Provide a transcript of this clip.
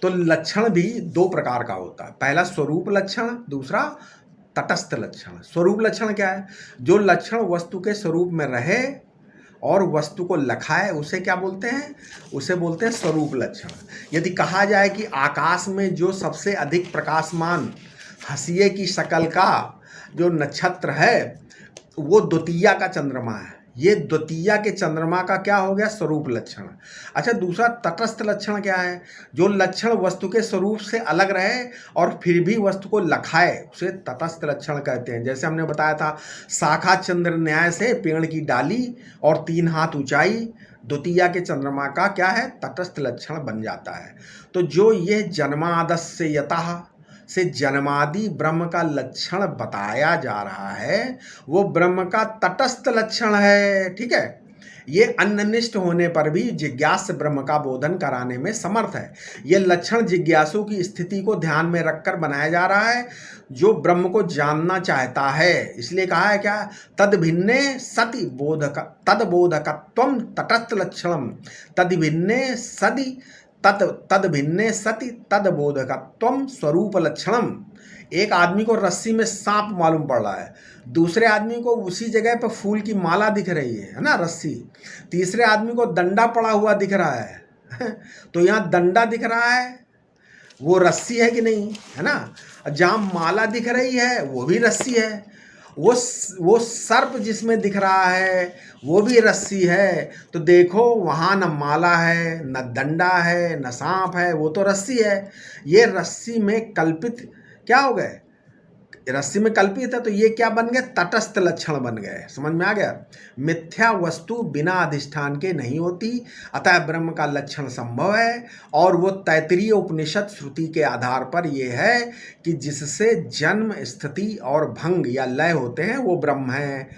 तो लक्षण भी दो प्रकार का होता है, पहला स्वरूप लक्षण, दूसरा तटस्थ लक्षण। स्वरूप लक्षण क्या है? जो लक्षण वस्तु के स्वरूप में रहे और वस्तु को लखाए उसे क्या बोलते हैं? उसे बोलते हैं स्वरूप लक्षण। यदि कहा जाए कि आकाश में जो सबसे अधिक प्रकाशमान हंसिए की शक्ल का जो नक्षत्र है वो द्वितीया का चंद्रमा है, ये द्वितीया के चंद्रमा का क्या हो गया? स्वरूप लक्षण। अच्छा, दूसरा तटस्थ लक्षण क्या है? जो लक्षण वस्तु के स्वरूप से अलग रहे और फिर भी वस्तु को लखाए उसे तटस्थ लक्षण कहते हैं। जैसे हमने बताया था, शाखा चंद्र न्याय से पेड़ की डाली और 3 हाथ ऊंचाई द्वितीया के चंद्रमा का क्या है? तटस्थ लक्षण बन जाता है। तो जो ये जन्मादस्य यतः से जन्मादि ब्रह्म का लक्षण बताया जा रहा है वो ब्रह्म का तटस्थ लक्षण है। ठीक है, ये अन्यनिष्ठ होने पर भी जिज्ञास ब्रह्म का बोधन कराने में समर्थ है। ये लक्षण जिज्ञासु की स्थिति को ध्यान में रखकर बनाया जा रहा है, जो ब्रह्म को जानना चाहता है। इसलिए कहा है क्या? तद भिन्ने सति बोधक तद बोधकत्वम तटस्थ लक्षणम, तद भिन्ने सति तद भिन्ने सति तद बोधकत्वम स्वरूप लक्षणम। एक आदमी को रस्सी में सांप मालूम पड़ रहा है, दूसरे आदमी को उसी जगह पर फूल की माला दिख रही है ना, रस्सी। तीसरे आदमी को डंडा पड़ा हुआ दिख रहा है तो यहाँ डंडा दिख रहा है, वो रस्सी है कि नहीं, है ना? जहाँ माला दिख रही है वो भी रस्सी है, वो सर्प जिसमें दिख रहा है वो भी रस्सी है। तो देखो वहाँ न माला है, न डंडा है, न सांप है, वो तो रस्सी है। ये रस्सी में कल्पित क्या हो गए? रस्सी में कल्पित है, तो ये क्या बन गए? तटस्थ लक्षण बन गए। समझ में आ गया? मिथ्या वस्तु बिना अधिष्ठान के नहीं होती, अतः ब्रह्म का लक्षण संभव है। और वो तैत्तिरीय उपनिषद श्रुति के आधार पर ये है कि जिससे जन्म, स्थिति और भंग या लय होते हैं वो ब्रह्म है।